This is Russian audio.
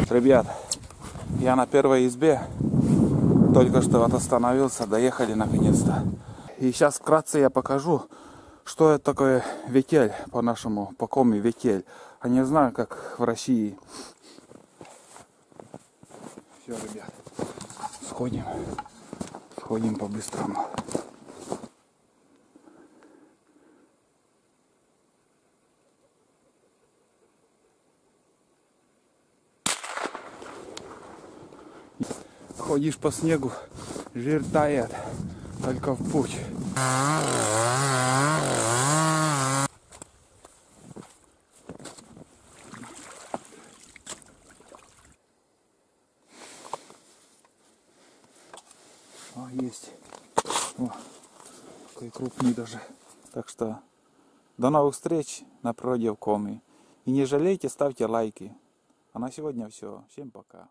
Ребят, я на первой избе. Только что вот остановился, доехали наконец-то. И сейчас вкратце я покажу, что это такое ветель по-нашему, по коми ветель. А не знаю, как в России. Все, ребят, сходим по-быстрому. Ходишь по снегу, жир тает, только в путь. О, есть. О, такой крупный даже. Так что до новых встреч на природе в Коми. И не жалейте, ставьте лайки. А на сегодня все. Всем пока.